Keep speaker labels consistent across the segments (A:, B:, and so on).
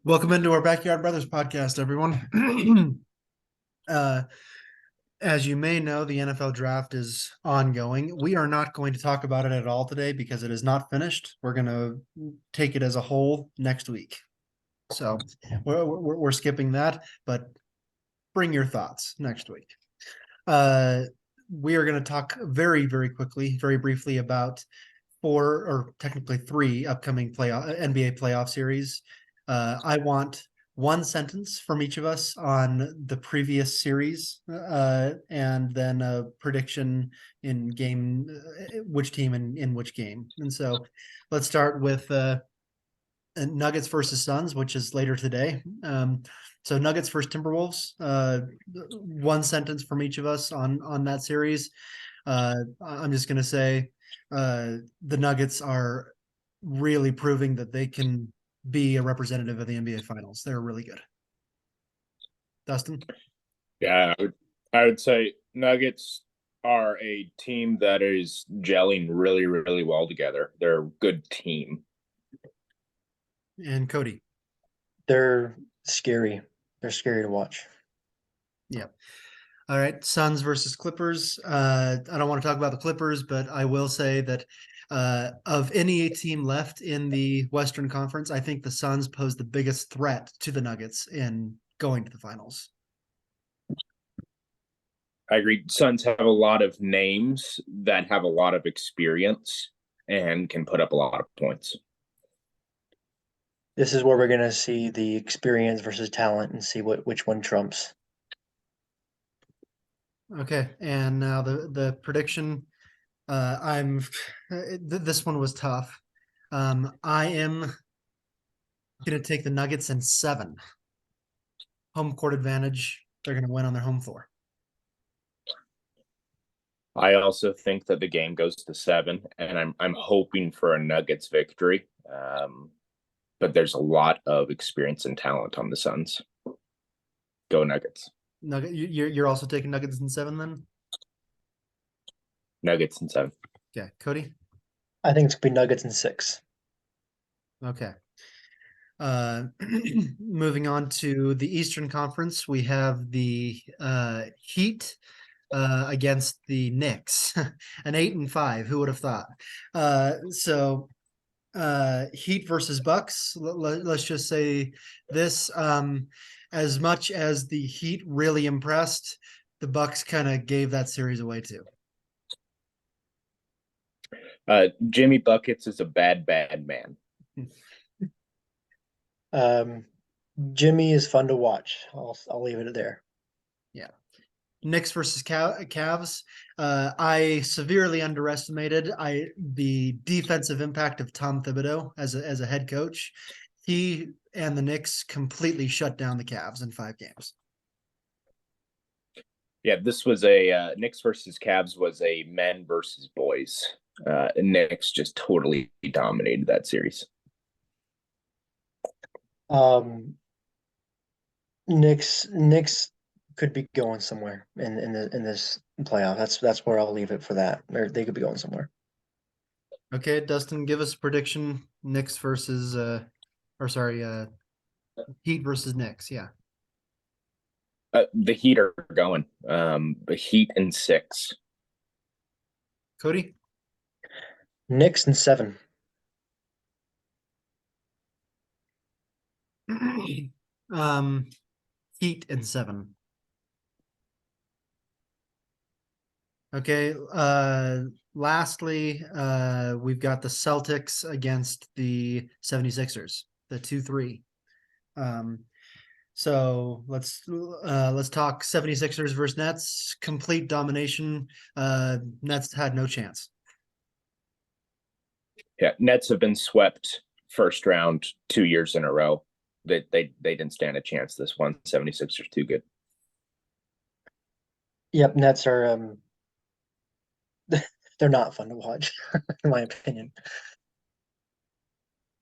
A: Welcome into our Backyard Brothers podcast, everyone. uh, as you may know, the NFL draft is ongoing. We are not going to talk about it at all today because it is not finished. We're going to take it as a whole next week. So we're skipping that, but bring your thoughts next week. We are going to talk very, very quickly, very briefly about four or technically three upcoming NBA playoff series. I want one sentence from each of us on the previous series, and then a prediction in game, which team in which game. And so, let's start with Nuggets versus Suns, which is later today. So Nuggets versus Timberwolves. One sentence from each of us on that series. I'm just going to say the Nuggets are really proving that they can be a representative of the NBA Finals. They're really good. Dustin?
B: Yeah, I would say Nuggets are a team that is gelling really, really well together. They're a good team.
A: And Cody?
C: They're scary. They're scary to watch.
A: Yeah. All right, Suns versus Clippers. I don't want to talk about the Clippers, but I will say that of any team left in the Western Conference, I think the Suns pose the biggest threat to the Nuggets in going to the finals.
B: I agree. Suns have a lot of names that have a lot of experience and can put up a lot of points.
C: This is where we're going to see the experience versus talent and see which one trumps.
A: Okay, and now the prediction. This one was tough. I am going to take the Nuggets in 7. Home court advantage. They're going to win on their home floor.
B: I also think that the game goes to 7, and I'm hoping for a Nuggets victory. But there's a lot of experience and talent on the Suns. Go Nuggets.
A: You're also taking Nuggets in 7 then?
B: Nuggets in 7.
A: Okay, Cody?
C: I think it's going to be Nuggets in 6.
A: Okay. Moving on to the Eastern Conference, we have the Heat against the Knicks, an 8-5. Who would have thought? So Heat versus Bucks. Let's just say this: as much as the Heat really impressed, the Bucks kind of gave that series away too.
B: Jimmy Buckets is a bad, bad man.
C: Jimmy is fun to watch. I'll leave it there.
A: Yeah. Knicks versus Cavs. I severely underestimated the defensive impact of Tom Thibodeau as a head coach. He and the Knicks completely shut down the Cavs in 5 games.
B: Yeah, this was a Knicks versus Cavs was a men versus boys. Knicks just totally dominated that series.
C: Knicks could be going somewhere in this playoff. That's where I'll leave it for that. Or they could be going somewhere.
A: Okay, Dustin, give us a prediction. Knicks versus Heat versus Knicks. Yeah.
B: The Heat are going. The Heat in 6.
A: Cody?
C: Knicks in 7.
A: Heat in 7. Okay. Lastly, we've got the Celtics against the 76ers, the 2-3. So let's talk 76ers versus Nets. Complete domination. Nets had no chance.
B: Yeah, Nets have been swept first round 2 years in a row. They didn't stand a chance this one. 76ers too good.
C: Yep, Nets are they're not fun to watch, in my opinion.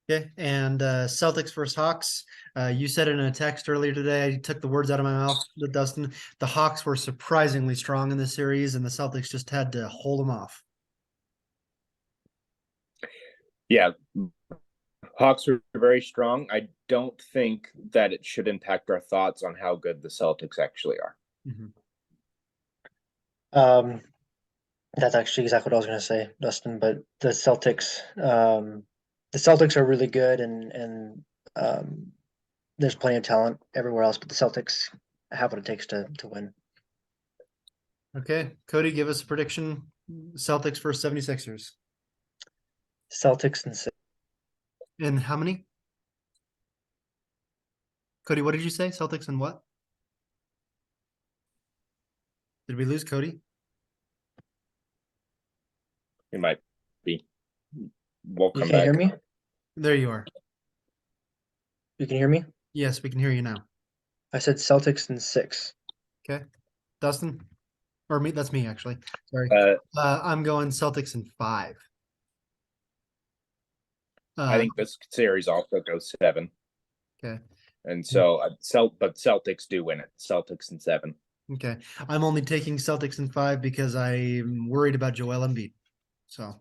A: Okay, and Celtics versus Hawks. You said it in a text earlier today. I took the words out of my mouth, Dustin. The Hawks were surprisingly strong in this series, and the Celtics just had to hold them off.
B: Yeah, Hawks are very strong. I don't think that it should impact our thoughts on how good the Celtics actually are.
A: Mhm.
C: Um, that's actually exactly what I was going to say, Dustin. But the Celtics are really good, and there's plenty of talent everywhere else. But the Celtics have what it takes to win.
A: Okay, Cody, give us a prediction. Celtics for 76ers.
C: Celtics and six.
A: And how many? Cody, what did you say? Celtics and what? Did we lose Cody?
B: It might be. We'll
C: You
B: come
C: can hear
B: back.
C: me.
A: There you are.
C: You can hear me.
A: Yes, we can hear you now.
C: I said Celtics and 6.
A: Okay. Dustin? Or me, that's me actually. Sorry. I'm going Celtics in 5.
B: I think this series also goes 7.
A: Okay.
B: And so, but Celtics do win it. Celtics in 7.
A: Okay. I'm only taking Celtics in 5 because I'm worried about Joel Embiid. So,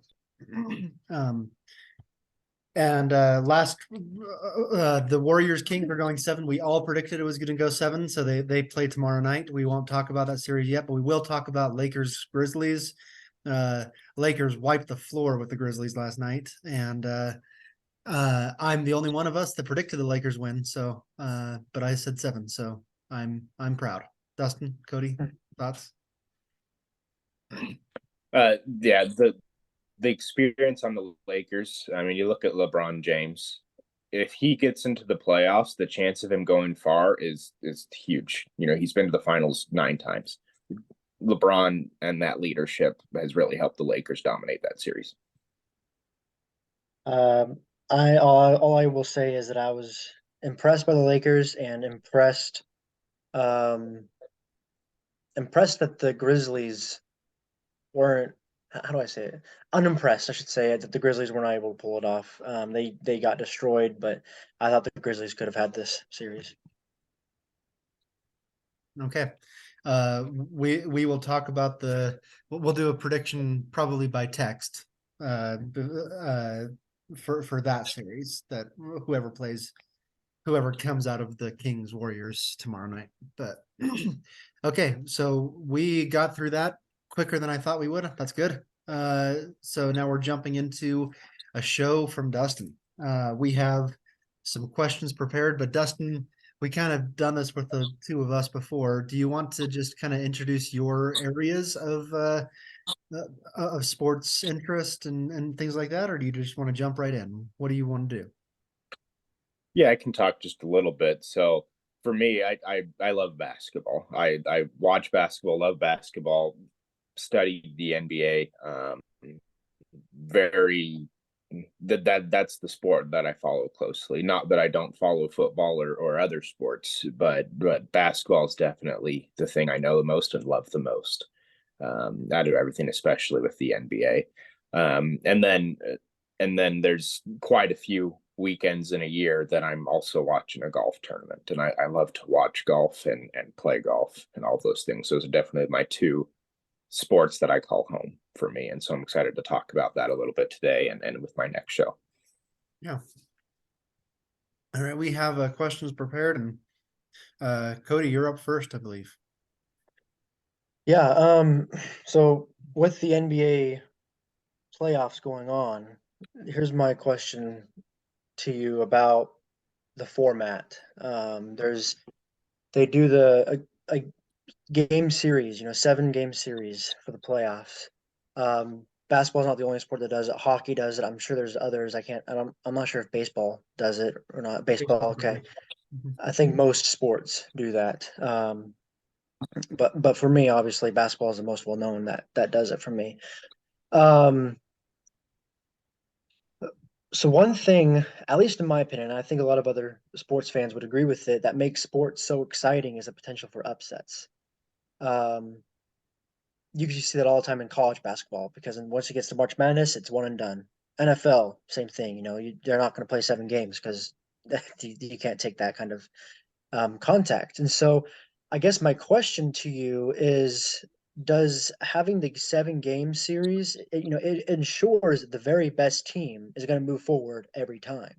A: and last, the Warriors Kings are going 7. We all predicted it was going to go 7, so they play tomorrow night. We won't talk about that series yet, but we will talk about Lakers Grizzlies. Lakers wiped the floor with the Grizzlies last night, and I'm the only one of us that predicted the Lakers win. So, but I said 7, so I'm proud. Dustin, Cody, thoughts?
B: Yeah, the experience on the Lakers. I mean, you look at LeBron James. If he gets into the playoffs, the chance of him going far is huge. You know, he's been to the finals 9 times. LeBron and that leadership has really helped the Lakers dominate that series.
C: All I will say is that I was impressed by the Lakers and um, impressed that the Grizzlies weren't. How do I say it? Unimpressed, I should say, that the Grizzlies were not able to pull it off. They got destroyed, but I thought the Grizzlies could have had this series.
A: Okay. We will talk about we'll do a prediction probably by text for that series, that whoever comes out of the Kings Warriors tomorrow night. But okay, so we got through that quicker than I thought we would. That's good. So now we're jumping into a show from Dustin. We have some questions prepared, but Dustin, we kind of done this with the two of us before. Do you want to just kind of introduce your areas of sports interest and things like that, or do you just want to jump right in? What do you want to do?
B: Yeah, I can talk just a little bit. So for me, I love basketball. I watch basketball, love basketball, studied the NBA. Very that's the sport that I follow closely. Not that I don't follow football or other sports, but basketball is definitely the thing I know the most and love the most. Out of everything, especially with the NBA. And then there's quite a few weekends in a year that I'm also watching a golf tournament, and I love to watch golf and play golf and all those things. Those are definitely my 2 sports that I call home for me. And so I'm excited to talk about that a little bit today and with my next show.
A: Yeah. All right, we have questions prepared, and Cody, you're up first, I believe.
C: Yeah. So with the NBA playoffs going on, here's my question to you about the format. They do a game series, 7-game series for the playoffs. Basketball's not the only sport that does it. Hockey does it. I'm sure there's others. I'm not sure if baseball does it or not. Baseball, okay.
A: Mhm.
C: I think most sports do that. But for me, obviously, basketball is the most well known that does it for me. Um, so one thing, at least in my opinion, I think a lot of other sports fans would agree with it, that makes sports so exciting is the potential for upsets. Um, you can see that all the time in college basketball because once it gets to March Madness, it's one and done. NFL, same thing. They're not going to play 7 games because you can't take that kind of contact. And so, I guess my question to you is: does having the 7-game series, it ensures that the very best team is going to move forward every time?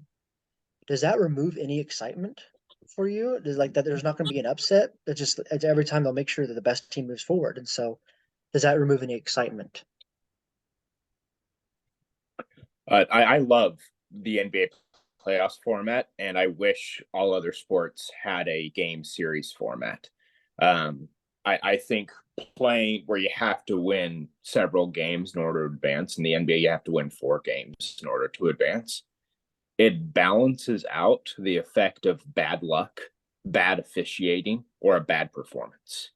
C: does that remove any excitement for you? Does like that there's not going to be an upset? That just every time they'll make sure that the best team moves forward. And so does that remove any excitement?
B: I love the NBA playoffs format, and I wish all other sports had a game series format. Um, I think playing where you have to win several games in order to advance, in the NBA, you have to win 4 games in order to advance. It balances out the effect of bad luck, bad officiating, or a bad performance.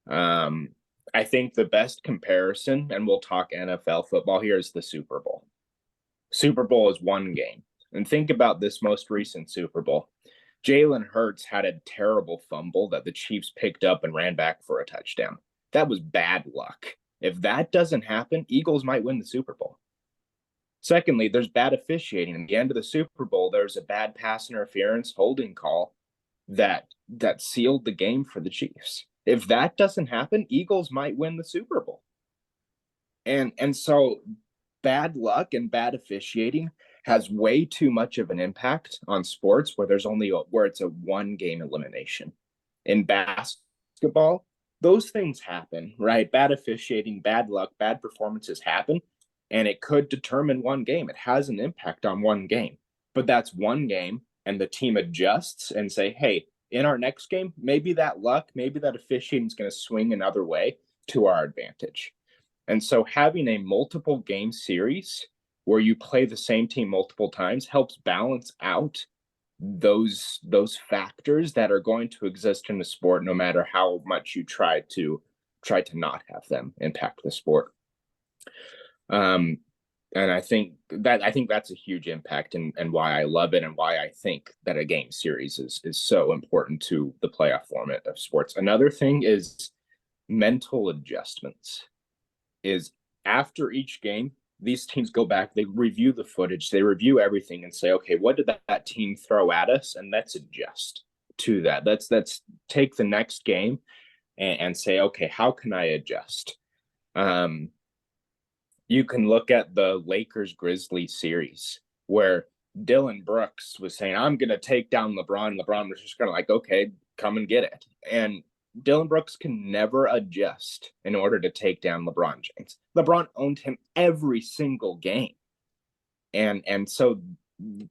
B: Um, I think the best comparison, and we'll talk NFL football here, is the Super Bowl. Super Bowl is 1 game. And think about this most recent Super Bowl. Jalen Hurts had a terrible fumble that the Chiefs picked up and ran back for a touchdown. That was bad luck. If that doesn't happen, Eagles might win the Super Bowl. Secondly, there's bad officiating. At the end of the Super Bowl, there's a bad pass interference holding call that sealed the game for the Chiefs. If that doesn't happen, Eagles might win the Super Bowl. And so bad luck and bad officiating has way too much of an impact on sports where it's a 1 game elimination. In basketball, those things happen, right? Bad officiating, bad luck, bad performances happen, and it could determine 1 game. It has an impact on 1 game, but that's 1 game, and the team adjusts and say, hey, in our next game, maybe that luck, maybe that officiating is going to swing another way to our advantage. And so having a multiple game series where you play the same team multiple times helps balance out those factors that are going to exist in the sport, no matter how much you try to not have them impact the sport. And I think that's a huge impact, and why I love it, and why I think that a game series is so important to the playoff format of sports. Another thing is mental adjustments. Is after each game, these teams go back, they review the footage, they review everything and say, okay, what did that team throw at us? And let's adjust to that. Let's take the next game and say, okay, how can I adjust? You can look at the Lakers Grizzlies series where Dylan Brooks was saying, I'm going to take down LeBron. LeBron was just kind of like, okay, come and get it. And Dylan Brooks can never adjust in order to take down LeBron James. LeBron owned him every single game. And so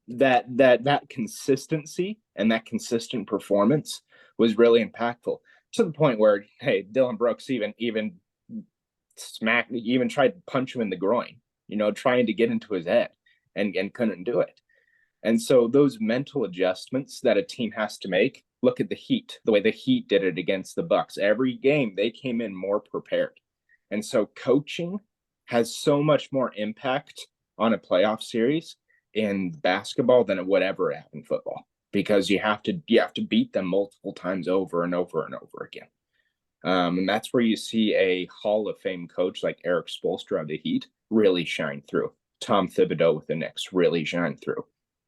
B: that consistency and that consistent performance was really impactful, to the point where, hey, Dylan Brooks even tried to punch him in the groin, trying to get into his head, and couldn't do it. And so those mental adjustments that a team has to make, look at the Heat, the way the Heat did it against the Bucks. Every game they came in more prepared. And so coaching has so much more impact on a playoff series in basketball than it would ever have in football, because you have to beat them multiple times over and over and over again. And that's where you see a Hall of Fame coach like Eric Spoelstra of the Heat really shine through. Tom Thibodeau with the Knicks really shine through.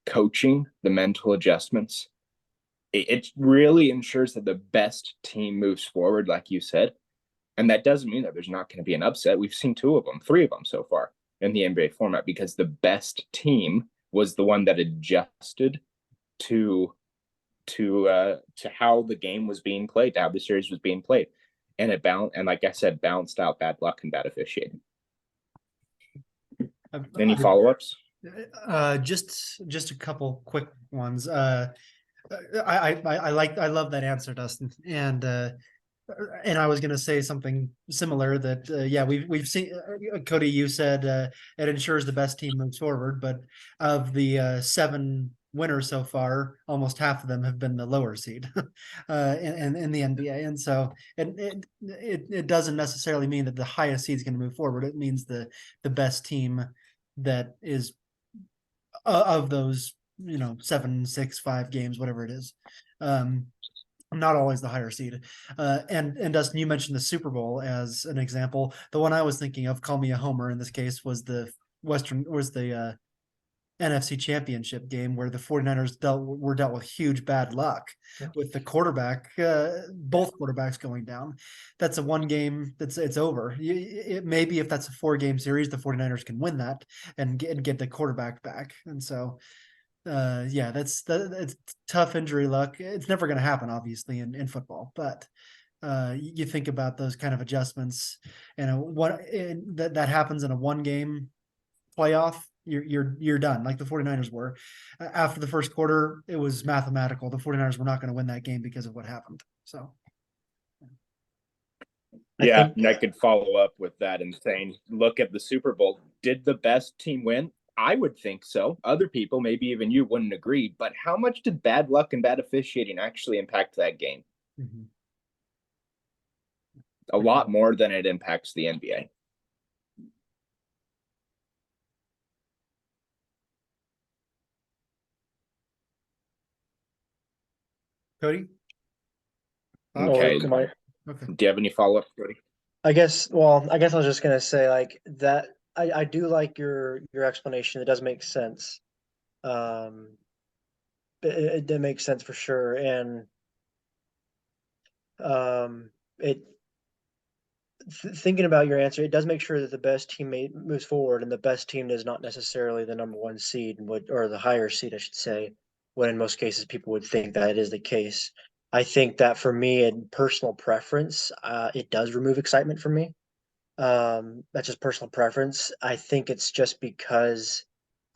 B: Coaching, the mental adjustments, it really ensures that the best team moves forward, like you said. And that doesn't mean that there's not going to be an upset. We've seen 3 of them so far in the NBA format, because the best team was the one that adjusted to how the game was being played, to how the series was being played. And like I said, balanced out bad luck and bad officiating. Any follow-ups?
A: Just a couple quick ones. I love that answer, Dustin. And I was going to say something similar, that we've seen, Cody, you said it ensures the best team moves forward, but of the 7 winners so far, almost half of them have been the lower seed in the NBA. And so it doesn't necessarily mean that the highest seed is going to move forward. It means the best team that is of those, 7, 6, 5 games, whatever it is. Not always the higher seed. And Dustin, you mentioned the Super Bowl as an example. The one I was thinking of, call me a homer in this case, was the NFC Championship game, where the 49ers were dealt with huge bad luck with the quarterback, both quarterbacks going down. That's a 1 game it's over. Maybe if that's a 4-game series, the 49ers can win that and get the quarterback back. And so yeah, it's tough injury luck. It's never going to happen, obviously, in football, but you think about those kind of adjustments and that happens in a one game playoff, you're done, like the 49ers were. After the first quarter, it was mathematical. The 49ers were not going to win that game because of what happened. So
C: I
B: Yeah,
C: think
B: and I could follow up with that and saying, look at the Super Bowl. Did the best team win? I would think so. Other people, maybe even you, wouldn't agree. But how much did bad luck and bad officiating actually impact that game?
A: mhm.
B: A lot more than it impacts the NBA.
A: Cody? Thoughts?
C: or
B: Okay.
C: my
A: Okay.
B: Do you have any follow up, Cody?
C: I guess well, I guess I was just gonna say like that I do like your explanation. It does make sense. Um it makes sense for sure. And it thinking about your answer, it does make sure that the best teammate moves forward, and the best team is not necessarily the number one seed, or the higher seed, I should say. When in most cases, people would think that is the case. I think that for me, in personal preference, it does remove excitement from me. That's just personal preference. I think it's just because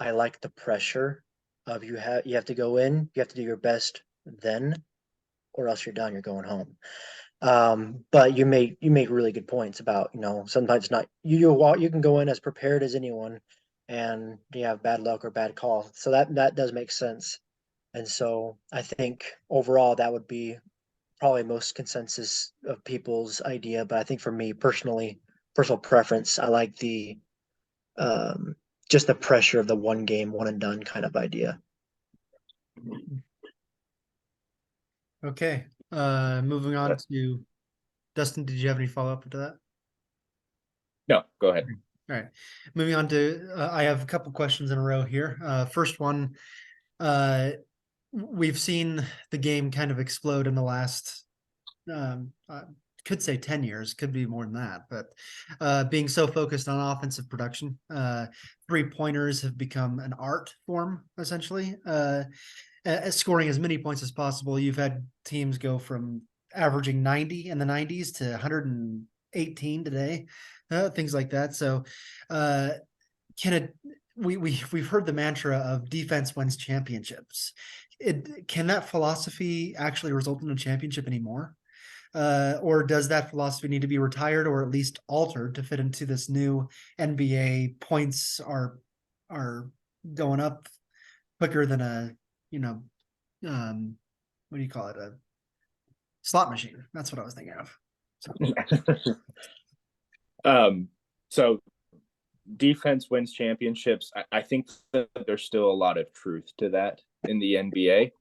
C: I like the pressure of you have to go in, you have to do your best then, or else you're done. You're going home. But you make really good points about, sometimes not you can go in as prepared as anyone, and you have bad luck or bad call. So that does make sense. And so I think overall that would be probably most consensus of people's idea. But I think for me personally, personal preference, I like the um just the pressure of the one game, one and done kind of idea.
A: Okay. Moving on to Dustin. Did you have any follow up to that?
B: No, go ahead.
A: All right. Moving on to, I have a couple questions in a row here. First one, uh, we've seen the game kind of explode in the last, could say 10 years, could be more than that, but being so focused on offensive production, three-pointers have become an art form, essentially. Scoring as many points as possible. You've had teams go from averaging 90 in the 90s to 118 today, things like that. So, uh, can it? We've heard the mantra of defense wins championships. Can that philosophy actually result in a championship anymore? Or does that philosophy need to be retired or at least altered to fit into this new NBA points are going up quicker than a, you know, what do you call it? A slot machine. That's what I was thinking of. So.
B: So defense wins championships. I think that there's still a lot of truth to that in the NBA.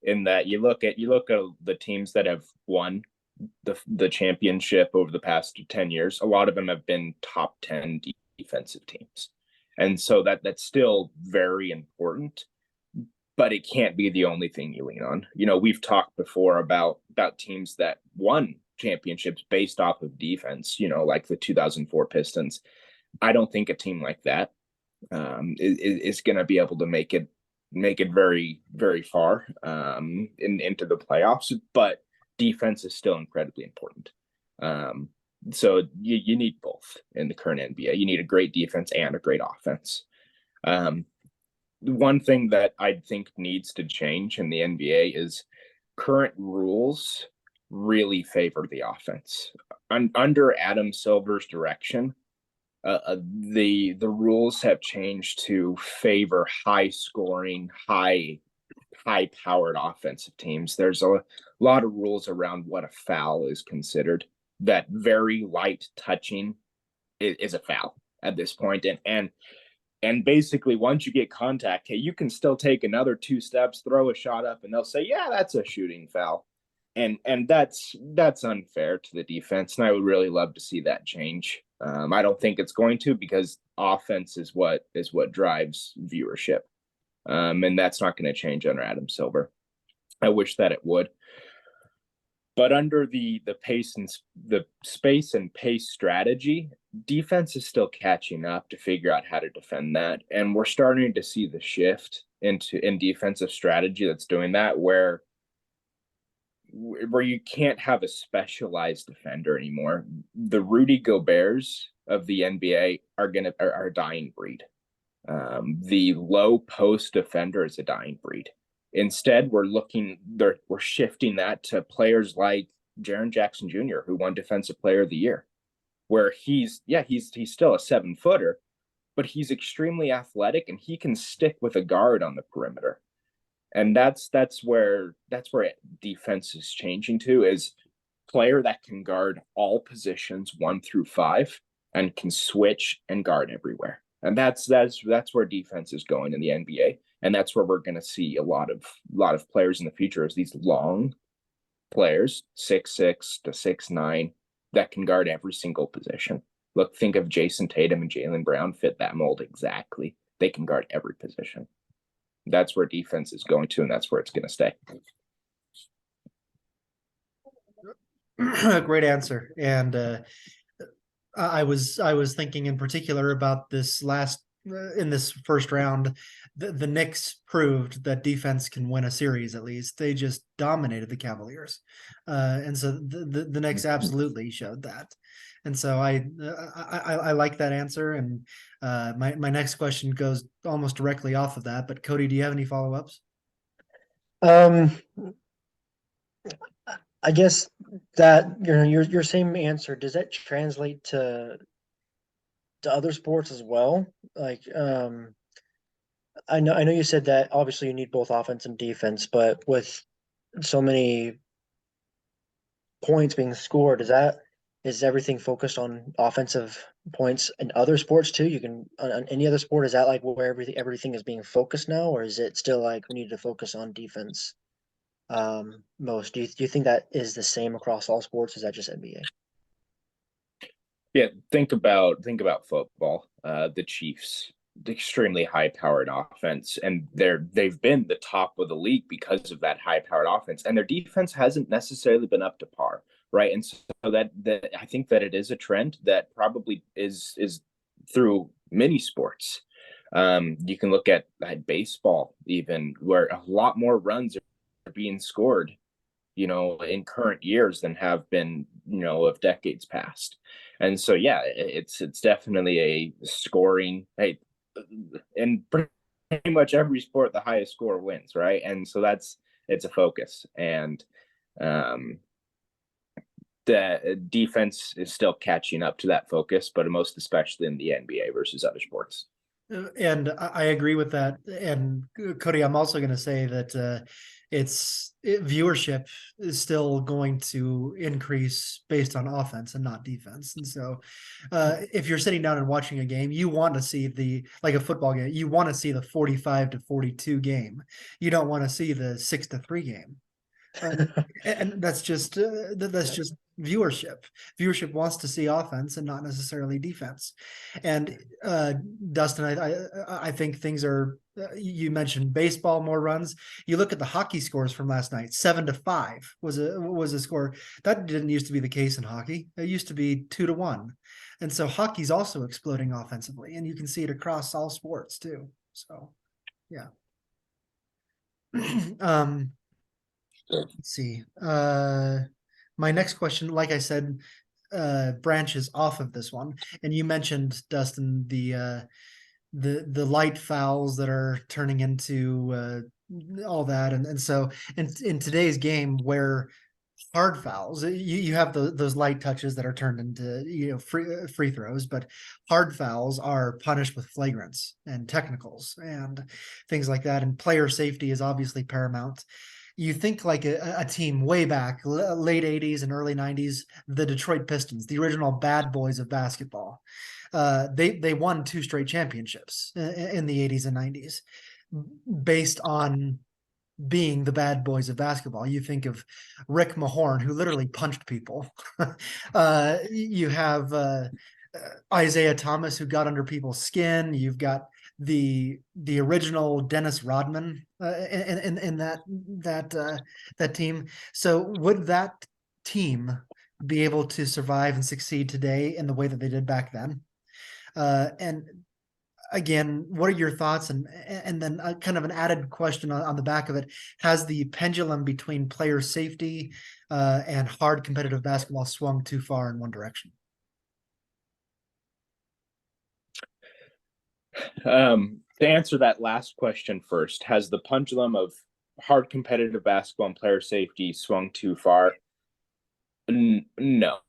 B: In that you look at the teams that have won the championship over the past 10 years. A lot of them have been top 10 defensive teams, and so that's still very important. But it can't be the only thing you lean on. We've talked before about teams that won championships based off of defense. Like the 2004 Pistons. I don't think a team like that is going to be able to make it very, very far into the playoffs. But defense is still incredibly important. So you need both in the current NBA. You need a great defense and a great offense. One thing that I think needs to change in the NBA is current rules really favor the offense. Under Adam Silver's direction, the rules have changed to favor high scoring, high powered offensive teams. There's a lot of rules around what a foul is considered. That very light touching is a foul at this point, and basically once you get contact, hey, you can still take another two steps, throw a shot up, and they'll say, yeah, that's a shooting foul. And that's unfair to the defense, and I would really love to see that change. I don't think it's going to, because offense is what drives viewership, and that's not going to change under Adam Silver. I wish that it would, but under the pace and the space and pace strategy, defense is still catching up to figure out how to defend that, and we're starting to see the shift in defensive strategy that's doing that, where you can't have a specialized defender anymore. The Rudy Goberts of the NBA are a dying breed. The low post defender is a dying breed. Instead, we're shifting that to players like Jaren Jackson Jr., who won Defensive Player of the Year, where he's still a 7-footer, but he's extremely athletic and he can stick with a guard on the perimeter. And that's where defense is changing to, is player that can guard all positions 1 through 5 and can switch and guard everywhere. And that's where defense is going in the NBA, and that's where we're going to see a lot of players in the future, is these long players, 6'6" to 6'9", that can guard every single position. Look, think of Jason Tatum and Jaylen Brown, fit that mold exactly. They can guard every position. That's where defense is going to, and that's where it's going to stay.
A: Great answer. And I was thinking in particular about this last in this first round. The Knicks proved that defense can win a series. At least they just dominated the Cavaliers, and so the Knicks absolutely showed that. And so I like that answer. And my next question goes almost directly off of that. But Cody, do you have any follow-ups?
C: I guess that your same answer, does that translate to other sports as well? Like, I know you said that obviously you need both offense and defense, but with so many points being scored, is everything focused on offensive points in other sports too? You can on any other sport, is that like where everything is being focused now, or is it still like we need to focus on defense most? Do you think that is the same across all sports? Is that just NBA?
B: Yeah, think about football. The Chiefs, the extremely high-powered offense, and they've been the top of the league because of that high-powered offense, and their defense hasn't necessarily been up to par, right? And so that I think that it is a trend that probably is through many sports. You can look at baseball, even, where a lot more runs are being scored, in current years than have been, of decades past. And so, yeah, it's definitely a scoring. Hey, in pretty much every sport, the highest score wins, right? And so it's a focus, and the defense is still catching up to that focus, but most especially in the NBA versus other sports.
A: And I agree with that. And Cody, I'm also going to say that viewership is still going to increase based on offense and not defense. And so if you're sitting down and watching a game, you want to see like a football game, you want to see the 45-42 game. You don't want to see the 6-3 game. And that's just viewership. Viewership wants to see offense and not necessarily defense. And Dustin, I think things are. You mentioned baseball, more runs. You look at the hockey scores from last night. 7-5 was a score that didn't used to be the case in hockey. It used to be 2-1, and so hockey's also exploding offensively, and you can see it across all sports too. So, yeah. Let's see. My next question, like I said, branches off of this one. And you mentioned, Dustin, the light fouls that are turning into all that. And so in today's game, where hard fouls, you have those light touches that are turned into free throws, but hard fouls are punished with flagrants and technicals and things like that. And player safety is obviously paramount. You think like a team way back, late 80s and early 90s, the Detroit Pistons, the original bad boys of basketball. They won 2 straight championships in the 80s and 90s based on being the bad boys of basketball. You think of Rick Mahorn, who literally punched people. You have Isaiah Thomas, who got under people's skin. You've got the original Dennis Rodman in that team. So would that team be able to survive and succeed today in the way that they did back then? And again, what are your thoughts? And then kind of an added question on the back of it: has the pendulum between player safety and hard competitive basketball swung too far in one direction?
B: To answer that last question first, has the pendulum of hard competitive basketball and player safety swung too far? No.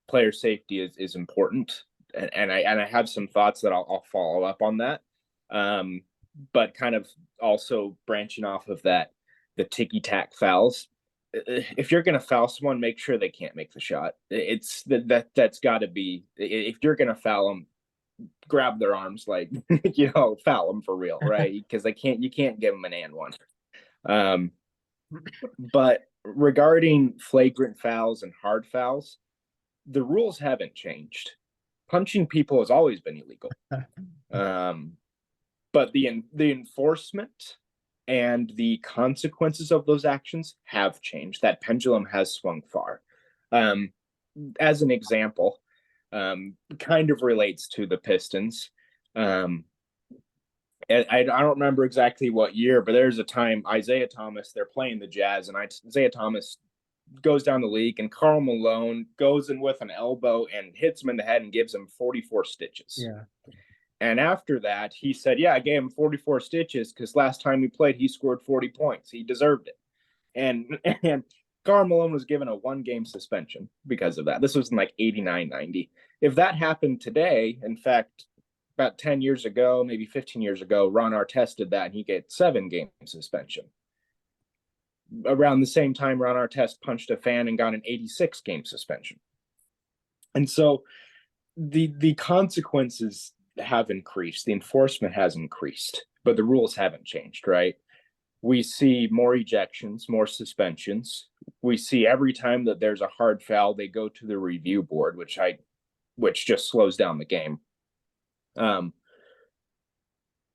B: Player safety is important, and I have some thoughts that I'll follow up on that. But kind of also branching off of that, the ticky tack fouls. If you're going to foul someone, make sure they can't make the shot. It's that's got to be, if you're going to foul them, grab their arms, like foul them for real, right? Because you can't give them an and one. But regarding flagrant fouls and hard fouls, the rules haven't changed. Punching people has always been illegal. But the enforcement and the consequences of those actions have changed. That pendulum has swung far. As an example, kind of relates to the Pistons. I don't remember exactly what year, but there's a time Isaiah Thomas, they're playing the Jazz, and Isaiah Thomas goes down the league, and Karl Malone goes in with an elbow and hits him in the head and gives him 44 stitches.
A: Yeah.
B: And after that, he said, yeah, I gave him 44 stitches because last time we played, he scored 40 points. He deserved it. And Karl Malone was given a 1-game suspension because of that. This was in like 89, 90. If that happened today, in fact, about 10 years ago, maybe 15 years ago, Ron Artest did that and he get 7-game suspension. Around the same time, Ron Artest punched a fan and got an 86-game suspension. And so the consequences have increased, the enforcement has increased, but the rules haven't changed, right? We see more ejections, more suspensions. We see every time that there's a hard foul, they go to the review board, which just slows down the game.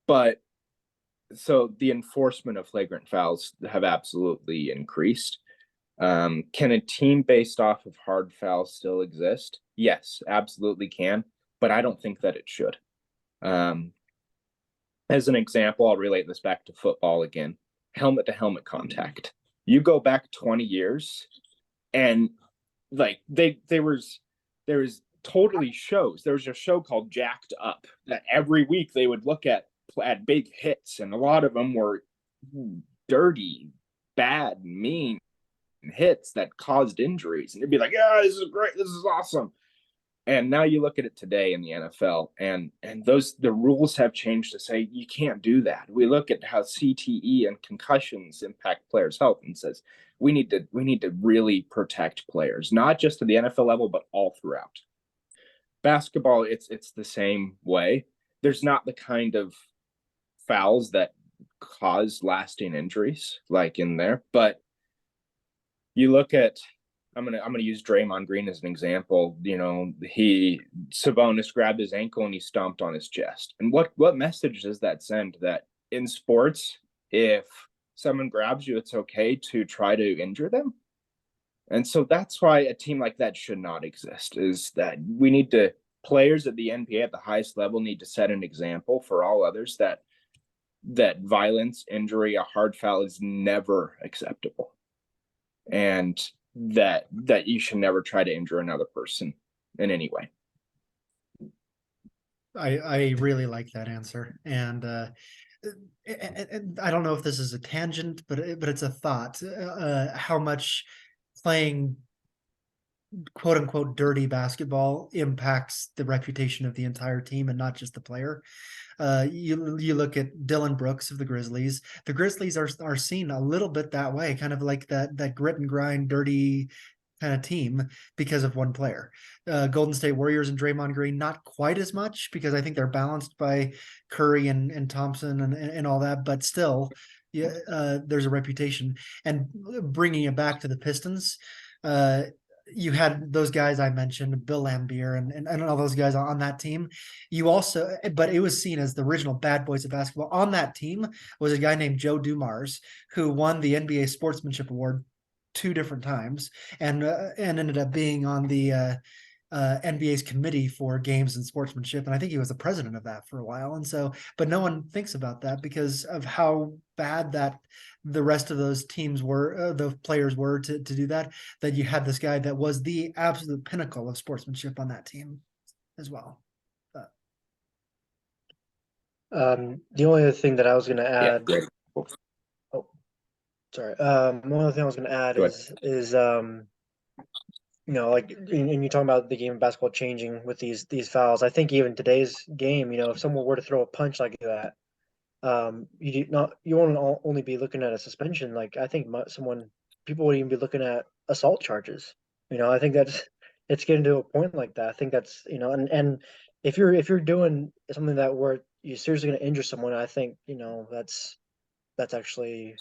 B: But so the enforcement of flagrant fouls have absolutely increased. Can a team based off of hard fouls still exist? Yes, absolutely can, but I don't think that it should. As an example, I'll relate this back to football again. Helmet to helmet contact. You go back 20 years and like there was totally shows. There was a show called Jacked Up that every week they would look at big hits, and a lot of them were dirty, bad, mean hits that caused injuries. And you'd be like, yeah, this is great, this is awesome. And now you look at it today in the NFL, and the rules have changed to say you can't do that. We look at how CTE and concussions impact players' health and says we need to really protect players, not just at the NFL level, but all throughout. Basketball, it's the same way. There's not the kind of fouls that cause lasting injuries like in there, but you look at, I'm gonna use Draymond Green as an example. Sabonis grabbed his ankle and he stomped on his chest. And what message does that send? That in sports, if someone grabs you, it's okay to try to injure them. And so that's why a team like that should not exist. Is that we need to, players at the NBA at the highest level need to set an example for all others that violence, injury, a hard foul is never acceptable. And that you should never try to injure another person in any way.
A: I really like that answer, and I don't know if this is a tangent, but it's a thought. How much playing quote unquote dirty basketball impacts the reputation of the entire team and not just the player. You look at Dillon Brooks of the Grizzlies. The Grizzlies are seen a little bit that way, kind of like that grit and grind, dirty kind of team because of one player. Golden State Warriors and Draymond Green, not quite as much because I think they're balanced by Curry and Thompson and all that, but still, yeah, there's a reputation. And bringing it back to the Pistons, you had those guys I mentioned, Bill Laimbeer and all those guys on that team. You also, but it was seen as the original bad boys of basketball. On that team was a guy named Joe Dumars, who won the NBA Sportsmanship Award 2 different times and ended up being on the NBA's committee for games and sportsmanship, and I think he was the president of that for a while. And so, but no one thinks about that because of how bad that the rest of those teams were, the players were to do that. That you had this guy that was the absolute pinnacle of sportsmanship on that team as well.
C: The only other thing that I was going to
B: Yeah,
C: add,
B: great.
C: oh, sorry. One other thing I was going to add
B: Go ahead.
C: is like, and you talking about the game of basketball changing with these fouls. I think even today's game, if someone were to throw a punch like that, you won't only be looking at a suspension. Like I think people would even be looking at assault charges. I think it's getting to a point like that. I think that's and if you're doing something that where you're seriously going to injure someone, I think that's actually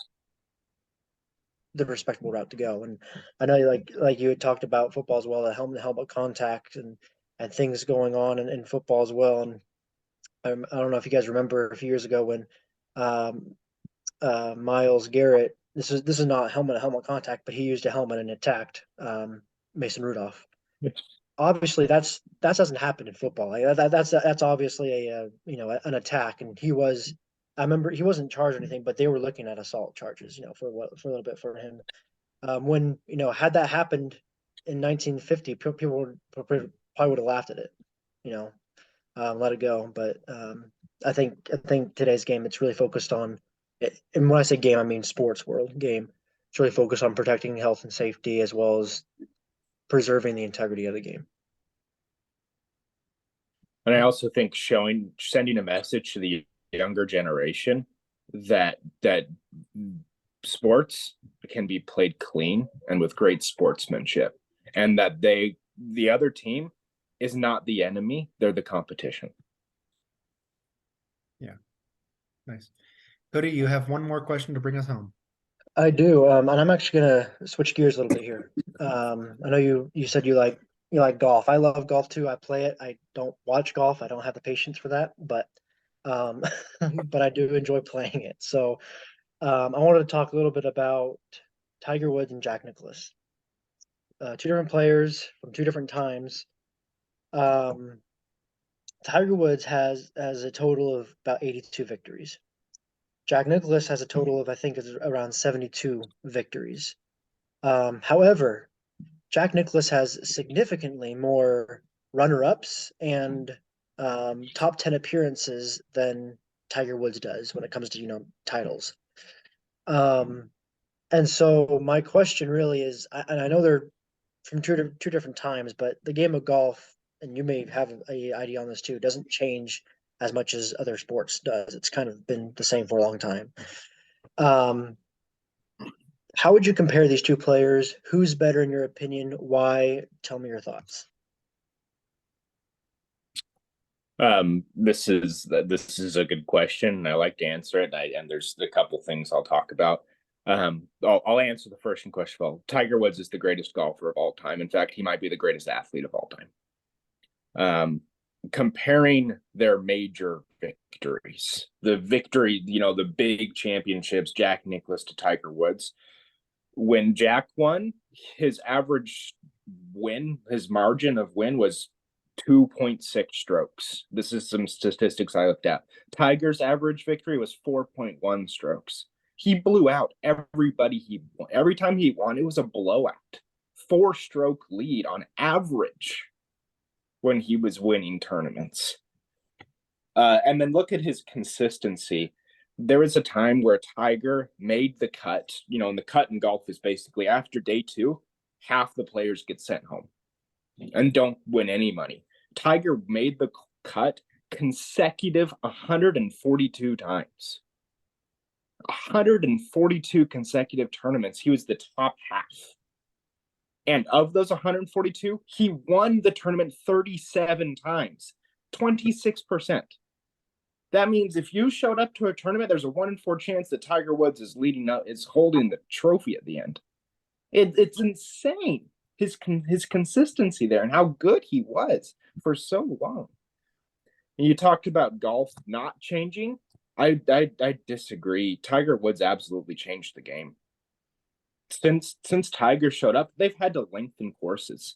C: the respectable route to go. And I know like you had talked about football as well, the helmet contact and things going on in football as well. And I don't know if you guys remember a few years ago when um, Miles Garrett. This is not helmet contact, but he used a helmet and attacked Mason Rudolph. Obviously, that doesn't happen in football. Like, that's obviously an attack, and he was. I remember he wasn't charged or anything, but they were looking at assault charges, for a little bit for him. When had that happened in 1950, people probably would have laughed at it, you know, let it go. But I think today's game it's really focused on, and when I say game, I mean sports world game. It's really focused on protecting health and safety as well as preserving the integrity of the game.
B: And I also think sending a message to the younger generation that sports can be played clean and with great sportsmanship, and that the other team is not the enemy, they're the competition.
A: Yeah, nice. Cody, you have one more question to bring us home.
C: I do, and I'm actually gonna switch gears a little bit here. I know you said you like golf. I love golf too. I play it. I don't watch golf. I don't have the patience for that, but um, but I do enjoy playing it. So I wanted to talk a little bit about Tiger Woods and Jack Nicklaus. Two different players from two different times. Um, Tiger Woods has a total of about 82 victories. Jack Nicklaus has a total of I think is around 72 victories. However, Jack Nicklaus has significantly more runner-ups and top 10 appearances than Tiger Woods does when it comes to titles. Um, and so my question really is, and I know they're from two different times, but the game of golf, and you may have an idea on this too, doesn't change as much as other sports does. It's kind of been the same for a long time. Um, how would you compare these two players? Who's better in your opinion? Why? Tell me your thoughts.
B: This is a good question. I like to answer it. And there's a couple things I'll talk about. I'll answer the first question of all. Tiger Woods is the greatest golfer of all time. In fact, he might be the greatest athlete of all time. Comparing their major victories, the big championships, Jack Nicklaus to Tiger Woods. When Jack won, his margin of win was 2.6 strokes. This is some statistics I looked at. Tiger's average victory was 4.1 strokes. He blew out everybody he won. Every time he won, it was a blowout. 4-stroke lead on average when he was winning tournaments. And then look at his consistency. There was a time where Tiger made the cut, and the cut in golf is basically after day 2, half the players get sent home and don't win any money. Tiger made the cut consecutive 142 times. 142 consecutive tournaments. He was the top half. And of those 142, he won the tournament 37 times, 26%. That means if you showed up to a tournament, there's a 1 in 4 chance that Tiger Woods is holding the trophy at the end. It's insane. His consistency there and how good he was for so long. And you talked about golf not changing. I disagree. Tiger Woods absolutely changed the game. Since Tiger showed up, they've had to lengthen courses.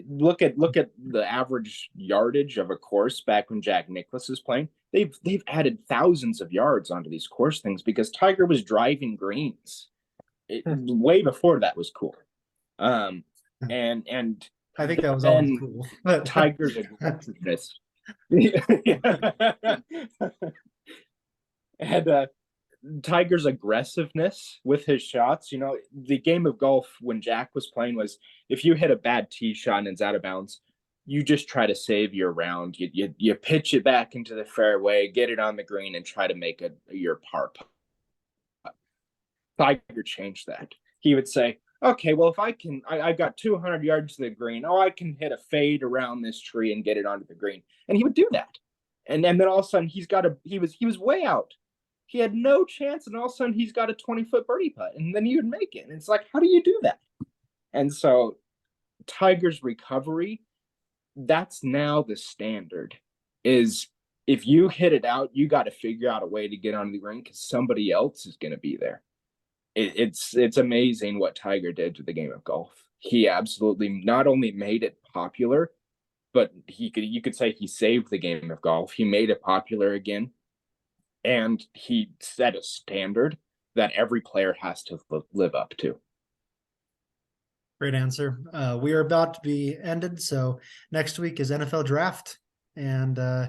B: Look at the average yardage of a course back when Jack Nicklaus was playing. They've added thousands of yards onto these course things because Tiger was driving greens. Way before that was cool. And
A: I think that was always
B: then
A: cool.
B: Tiger's aggressiveness. And Tiger's aggressiveness with his shots. You know, the game of golf when Jack was playing was if you hit a bad tee shot and it's out of bounds, you just try to save your round. You pitch it back into the fairway, get it on the green, and try to make your par putt. Tiger changed that. He would say, okay, well, if I've got 200 yards to the green. Oh, I can hit a fade around this tree and get it onto the green. And he would do that. And then all of a sudden he was way out. He had no chance, and all of a sudden he's got a 20-foot birdie putt, and then he would make it. And it's like, how do you do that? And so Tiger's recovery, that's now the standard, is if you hit it out, you got to figure out a way to get onto the green because somebody else is going to be there. It's amazing what Tiger did to the game of golf. He absolutely not only made it popular, but you could say he saved the game of golf. He made it popular again, and he set a standard that every player has to live up to.
A: Great answer. We are about to be ended, so next week is NFL draft, and